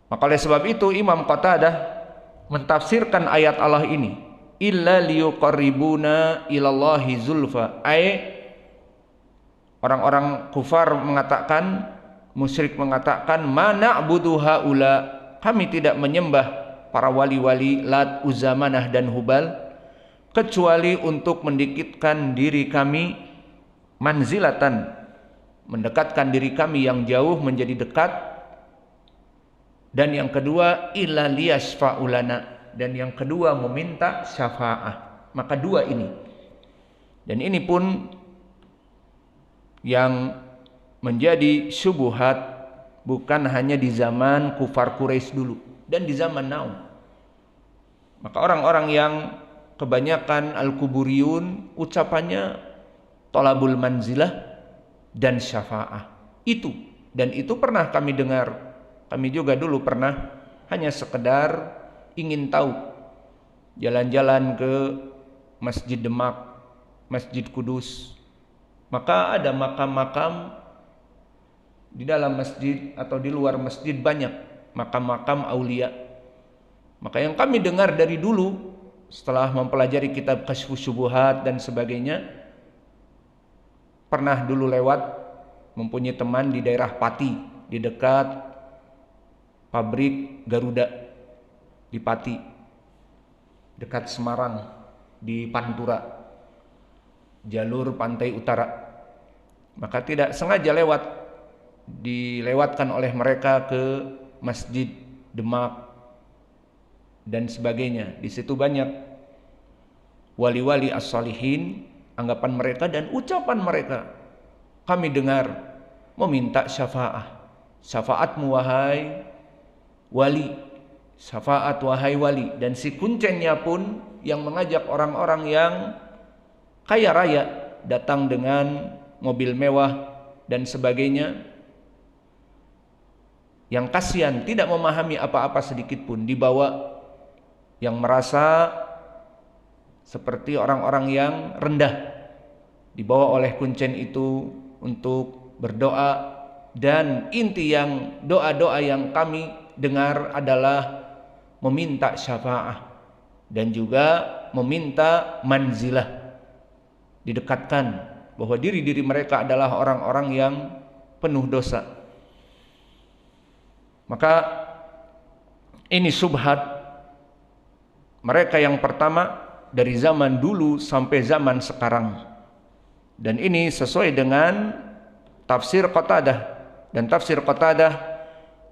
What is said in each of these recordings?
Maka oleh sebab itu Imam Qatadah mentafsirkan ayat Allah ini, illa liyuqarribuna ilallahi zulfa, orang-orang kufar mengatakan, musyrik mengatakan, mana na'budu haula, kami tidak menyembah para wali-wali Lat, Uzza, Manah dan Hubal kecuali untuk mendekatkan diri kami, manzilatan, mendekatkan diri kami yang jauh menjadi dekat. Dan yang kedua, illa liyasfa'ulana, dan yang kedua meminta syafa'ah. Maka dua ini. Dan ini pun yang menjadi syubhat bukan hanya di zaman kufar Quraisy dulu dan di zaman now. Maka orang-orang yang kebanyakan al-kuburiyun ucapannya tolabul manzilah dan syafa'ah. Itu, dan itu pernah kami dengar. Kami juga dulu pernah hanya sekedar ingin tahu, jalan-jalan ke Masjid Demak, Masjid Kudus, maka ada makam-makam di dalam masjid atau di luar masjid, banyak makam-makam aulia. Maka yang kami dengar dari dulu setelah mempelajari kitab Kasyfus Syubuhat dan sebagainya, pernah dulu lewat, mempunyai teman di daerah Pati, di dekat pabrik Garuda di Pati, dekat Semarang, di Pantura, jalur pantai utara. Maka tidak sengaja dilewatkan oleh mereka ke Masjid Demak dan sebagainya. Di situ banyak wali-wali as-salihin, anggapan mereka dan ucapan mereka. Kami dengar meminta syafaat. Syafaatmu wahai wali, syafaat wahai wali. Dan si kuncennya pun yang mengajak orang-orang yang kaya raya datang dengan mobil mewah dan sebagainya, yang kasihan tidak memahami apa-apa sedikit pun, dibawa, yang merasa seperti orang-orang yang rendah, dibawa oleh kuncen itu untuk berdoa. Dan inti yang doa-doa yang kami dengar adalah meminta syafaat dan juga meminta manzilah, didekatkan, bahwa diri-diri mereka adalah orang-orang yang penuh dosa. Maka ini subhat mereka yang pertama dari zaman dulu sampai zaman sekarang. Dan ini sesuai dengan tafsir Qatadah. Dan tafsir Qatadah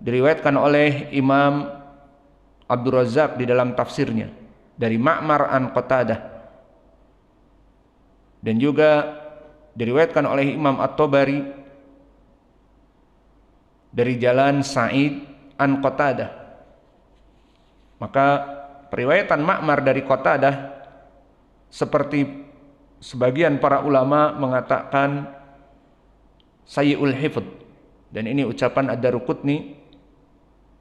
diriwayatkan oleh Imam Abdul Razak di dalam tafsirnya dari Ma'mar an Qatadah, dan juga diriwayatkan oleh Imam At-Tabari dari jalan Sa'id an Qatadah. Maka periwayatan Ma'mar dari Qatadah, seperti sebagian para ulama mengatakan sayyi'ul hifdz, dan ini ucapan Ad-Daruqutni,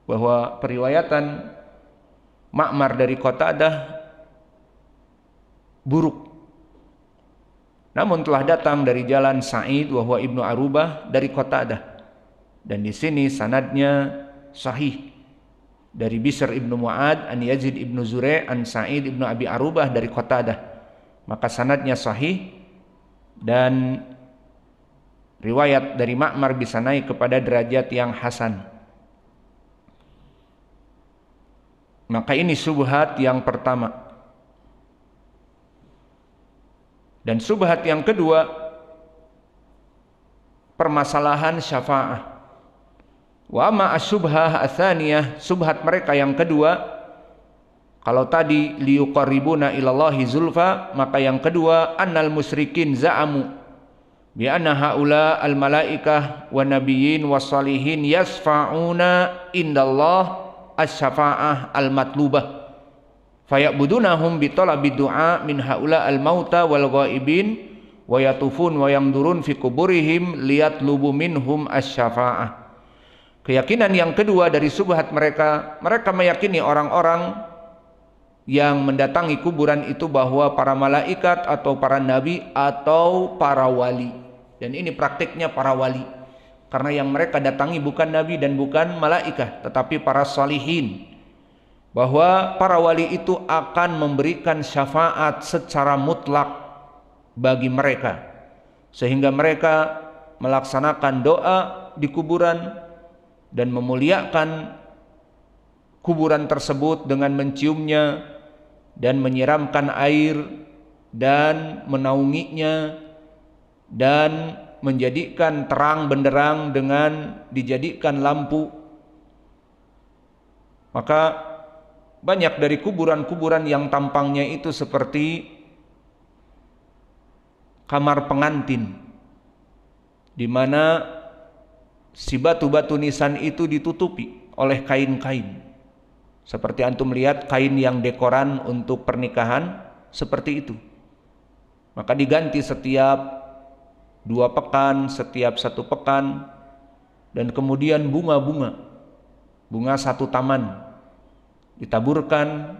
bahwa periwayatan Ma'mar dari Qatadah buruk. Namun telah datang dari jalan Sa'id wahwa Ibnu Arubah dari Qatadah, dan di sini sanadnya sahih dari Bishr ibnu Mu'ad an Yazid ibnu Zurei an Sa'id ibnu Abi Arubah dari Qatadah. Maka sanadnya sahih, dan riwayat dari Ma'mar bisa naik kepada derajat yang hasan. Maka ini subhat yang pertama. Dan subhat yang kedua, permasalahan syafaah. Wa amma asyubhah atsaniyah, subhat mereka yang kedua, kalau tadi liyuqarribuna ilallahi zulfa, maka yang kedua, annal musyrikin za'amu bi anna haula al malaikah wa nabiyyin wassalihin yasfa'una indallah asy-syafa'ah al-matlubah fayabudunahum bi talabi du'a min haula al-mauta wal ghaibin wa yatufun wa yamdurun fi kuburihim liyatlubu minhum asy-syafa'ah. Keyakinan yang kedua dari subhat mereka, mereka meyakini orang-orang yang mendatangi kuburan itu bahwa para malaikat atau para nabi atau para wali. Dan ini praktiknya para wali. karena yang mereka datangi bukan nabi dan bukan malaikat, tetapi para salihin, bahwa para wali itu akan memberikan syafaat secara mutlak bagi mereka, sehingga mereka melaksanakan doa di kuburan dan memuliakan kuburan tersebut dengan menciumnya dan menyiramkan air dan menaunginya dan menjadikan terang benderang dengan dijadikan lampu. Maka banyak dari kuburan-kuburan yang tampangnya itu seperti kamar pengantin, di mana si batu-batu nisan itu ditutupi oleh kain-kain. Seperti antum lihat kain yang dekoran untuk pernikahan seperti itu. Maka diganti setiap 2 pekan, setiap 1 pekan, dan kemudian bunga-bunga, bunga 1 taman ditaburkan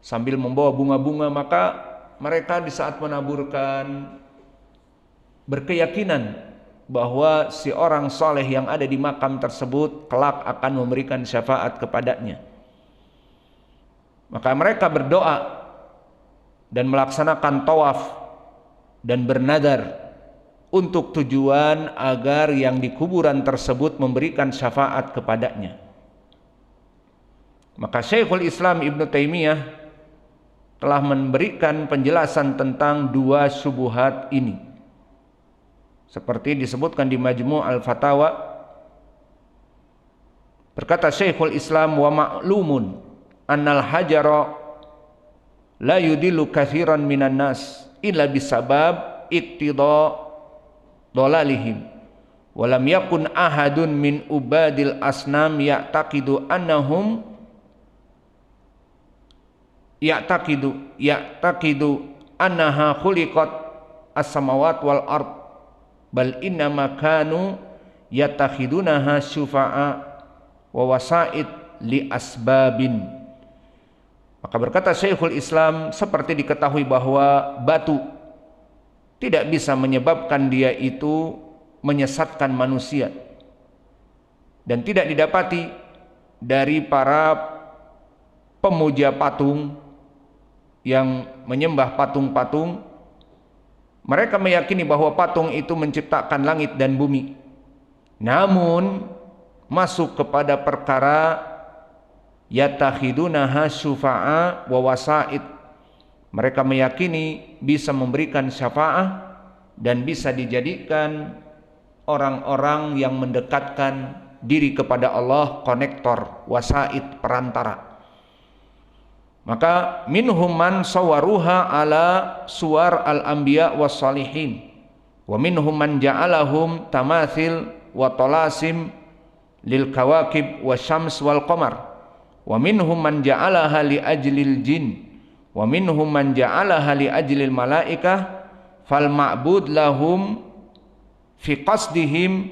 sambil membawa bunga-bunga. Maka mereka di saat menaburkan berkeyakinan bahwa si orang soleh yang ada di makam tersebut kelak akan memberikan syafaat kepadanya. Maka mereka berdoa dan melaksanakan tawaf dan bernadar untuk tujuan agar yang di kuburan tersebut memberikan syafaat kepadanya. Maka Syekhul Islam Ibnu Taimiyah telah memberikan penjelasan tentang 2 syubhat ini, seperti disebutkan di Majmu' al-Fatawa. Berkata Syekhul Islam, wa ma'lumun annal hajara la yudillu katsiran minan nas illa bisabab iqtida dolalihim, walam yakun ahadun min ubadil asnam ya'taqidu annaha khuliqat as-samawat wal ard, bal innama kanu yatakhidunaha syufa'a wa wasa'id li asbabin. Maka berkata Syekhul Islam, seperti diketahui bahwa batu tidak bisa menyebabkan dia itu menyesatkan manusia, dan tidak didapati dari para pemuja patung yang menyembah patung-patung. Mereka meyakini bahwa patung itu menciptakan langit dan bumi, namun masuk kepada perkara yatakhidunaha syufa'a wa wasa'id. Mereka meyakini bisa memberikan syafaat dan bisa dijadikan orang-orang yang mendekatkan diri kepada Allah, konektor, wasaid, perantara. Maka minhum man sawaruha ala suwar al-anbiya was salihin, wa minhum man ja'alahum tamathil wa talasim lil kawakib wa syams wal qamar, wa minhum man ja'alaha li ajlil jin, wa minhum man ja'alaha li ajlil malaikah, fal ma'bud lahum fi qasdihim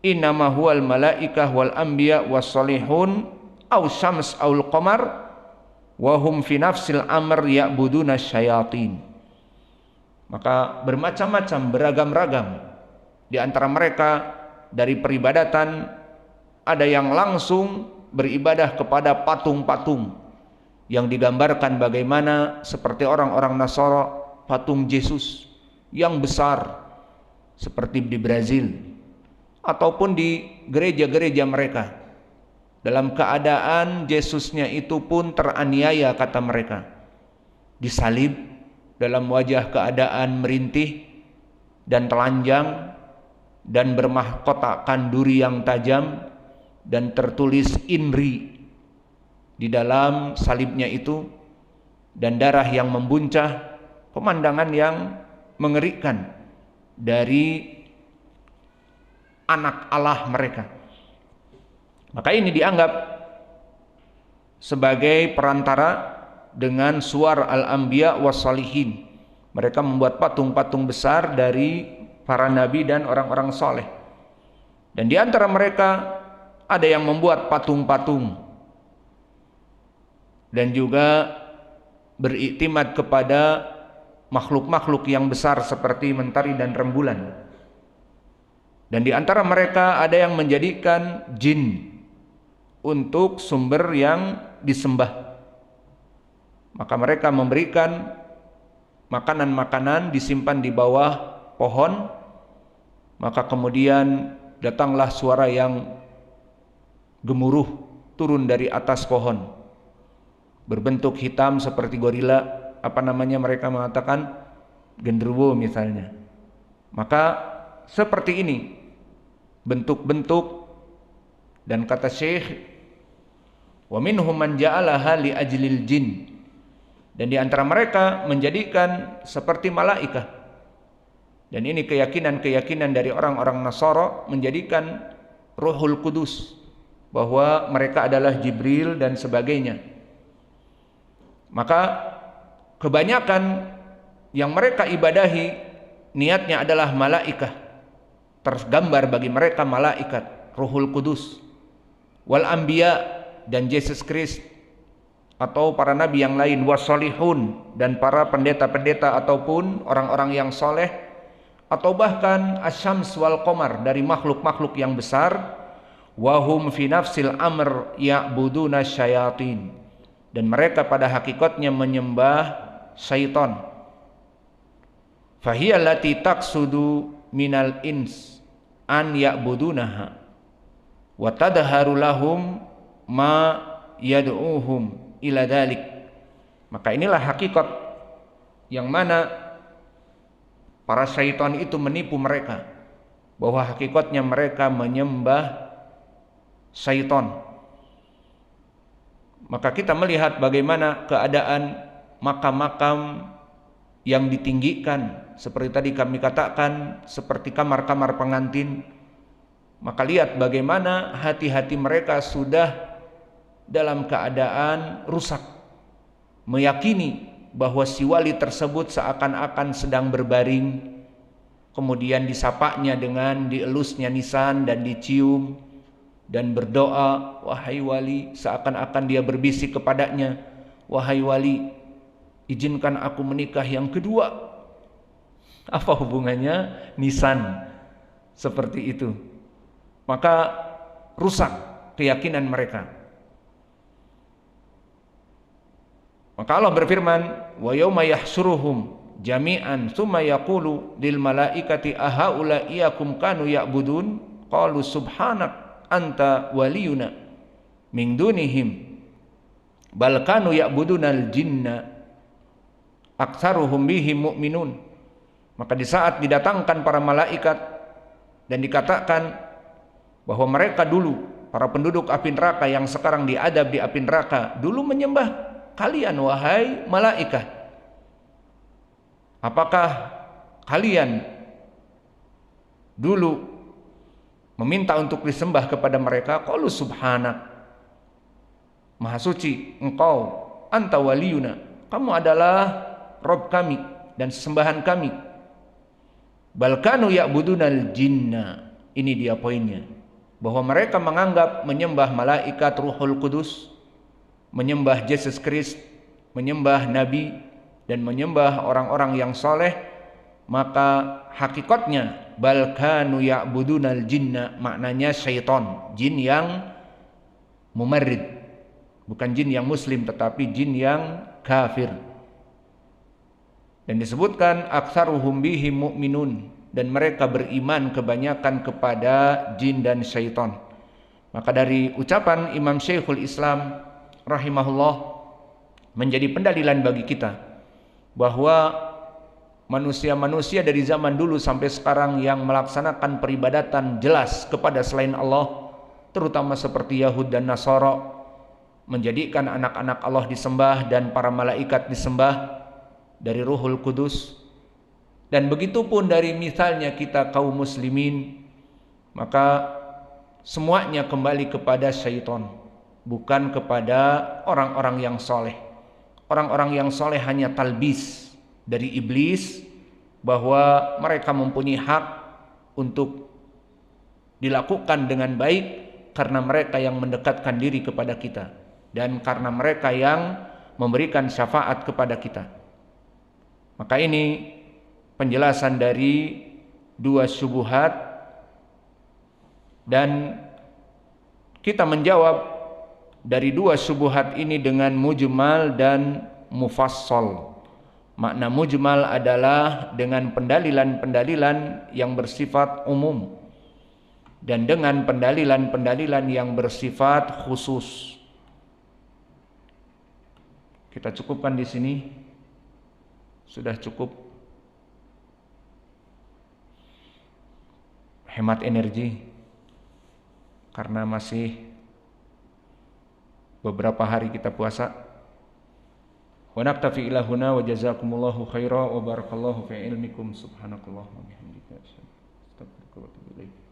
innama huwal malaikah wal anbiya was salihun aw syams aw al qamar wa hum fi nafsil amr ya'buduna syayatin. Maka bermacam-macam, beragam-ragam di antara mereka dari peribadatan. Ada yang langsung beribadah kepada patung-patung yang digambarkan bagaimana seperti orang-orang Nasara, patung Yesus yang besar seperti di Brazil, ataupun di gereja-gereja mereka, dalam keadaan Yesusnya itu pun teraniaya, kata mereka, disalib dalam wajah keadaan merintih dan telanjang dan bermahkotakan duri yang tajam, dan tertulis INRI di dalam salibnya itu, dan darah yang membuncah, pemandangan yang mengerikan dari anak Allah mereka. Maka ini dianggap sebagai perantara dengan suwar al-anbiya was salihin. Mereka membuat patung-patung besar dari para nabi dan orang-orang soleh. Dan di antara mereka ada yang membuat patung-patung dan juga beriktimat kepada makhluk-makhluk yang besar seperti mentari dan rembulan. Dan di antara mereka ada yang menjadikan jin untuk sumber yang disembah. Maka mereka memberikan makanan-makanan disimpan di bawah pohon. Maka kemudian datanglah suara yang gemuruh turun dari atas pohon, berbentuk hitam seperti gorila. Apa namanya mereka mengatakan? Genderuwo misalnya. Maka seperti ini bentuk-bentuk. Dan kata Syekh, wa minhum man ja'alaha li ajlil jin, dan di antara mereka menjadikan seperti malaikat. Dan ini keyakinan-keyakinan dari orang-orang Nasara, menjadikan Ruhul Kudus, bahwa mereka adalah Jibril dan sebagainya. Maka kebanyakan yang mereka ibadahi niatnya adalah malaikat, tergambar bagi mereka malaikat, Ruhul Kudus, wal anbiya, dan Yesus Kristus atau para nabi yang lain, wasolihun, dan para pendeta-pendeta ataupun orang-orang yang soleh, atau bahkan asyams wal qamar, dari makhluk-makhluk yang besar. Wahum fi nafsil amr ya'buduna syayatin, dan mereka pada hakikatnya menyembah syaitan. Fahiyallati taqsudu minal ins an ya'budunaha wa tadharu lahum ma yad'uhum ila dalik. Maka inilah hakikat yang mana para syaitan itu menipu mereka, bahwa hakikatnya mereka menyembah syaitan. Maka kita melihat bagaimana keadaan makam-makam yang ditinggikan, seperti tadi kami katakan, seperti kamar-kamar pengantin. Maka lihat bagaimana hati-hati mereka sudah dalam keadaan rusak, meyakini bahwa si wali tersebut seakan-akan sedang berbaring, kemudian disapanya dengan dielusnya nisan dan dicium, dan berdoa, wahai wali, seakan-akan dia berbisik kepadanya, wahai wali, izinkan aku menikah yang kedua. Apa hubungannya nisan seperti itu? Maka rusak keyakinan mereka. Maka Allah berfirman, wa yauma yahsuruhum jami'an tsumma yaqulu lil malaikati ahaula iyyakum kanu ya'budun qalu subhanak anta waliyuna min dunihim bal kanu ya'budunal jinna aktsaruhum bihim mu'minun. Maka di saat didatangkan para malaikat dan dikatakan bahwa mereka dulu, para penduduk api neraka yang sekarang diadab di api neraka, dulu menyembah kalian wahai malaikat. Apakah kalian dulu meminta untuk disembah kepada mereka? Qalu subhanak, maha suci engkau, anta waliyuna, kamu adalah Rob kami dan sesembahan kami. Bal kanu ya'budunal jinna, ini dia poinnya, bahwa mereka menganggap menyembah malaikat Ruhul Kudus, menyembah Yesus Kristus, menyembah nabi, dan menyembah orang-orang yang soleh. Maka hakikatnya bal kanu ya'budunal jinna, maknanya syaitan, jin yang mumarrid, bukan jin yang muslim tetapi jin yang kafir. Dan disebutkan aktsaruhum bihim mu'minun, dan mereka beriman kebanyakan kepada jin dan syaitan. Maka dari ucapan Imam Syekhul Islam rahimahullah menjadi pendalilan bagi kita bahwa manusia-manusia dari zaman dulu sampai sekarang yang melaksanakan peribadatan jelas kepada selain Allah, terutama seperti Yahud dan Nasara, menjadikan anak-anak Allah disembah dan para malaikat disembah dari Ruhul Kudus. Dan begitu pun dari misalnya kita kaum muslimin, maka semuanya kembali kepada syaitan, bukan kepada orang-orang yang soleh. Orang-orang yang soleh hanya talbis dari iblis, bahwa mereka mempunyai hak untuk dilakukan dengan baik karena mereka yang mendekatkan diri kepada kita dan karena mereka yang memberikan syafaat kepada kita. Maka ini penjelasan dari dua syubhat Dan kita menjawab dari dua syubhat ini dengan mujmal dan mufassal. Makna mujmal adalah dengan pendalilan-pendalilan yang bersifat umum dan dengan pendalilan-pendalilan yang bersifat khusus. Kita cukupkan di sini. Sudah cukup hemat energi karena masih beberapa hari kita puasa. Wa naktafi ila huna wa jazakumullahu khaira wa barakallahu fi ilmikum subhanakallahumma wa bihamdika asyhadu an la ilaha illa anta astaghfiruka wa atubu ilaik.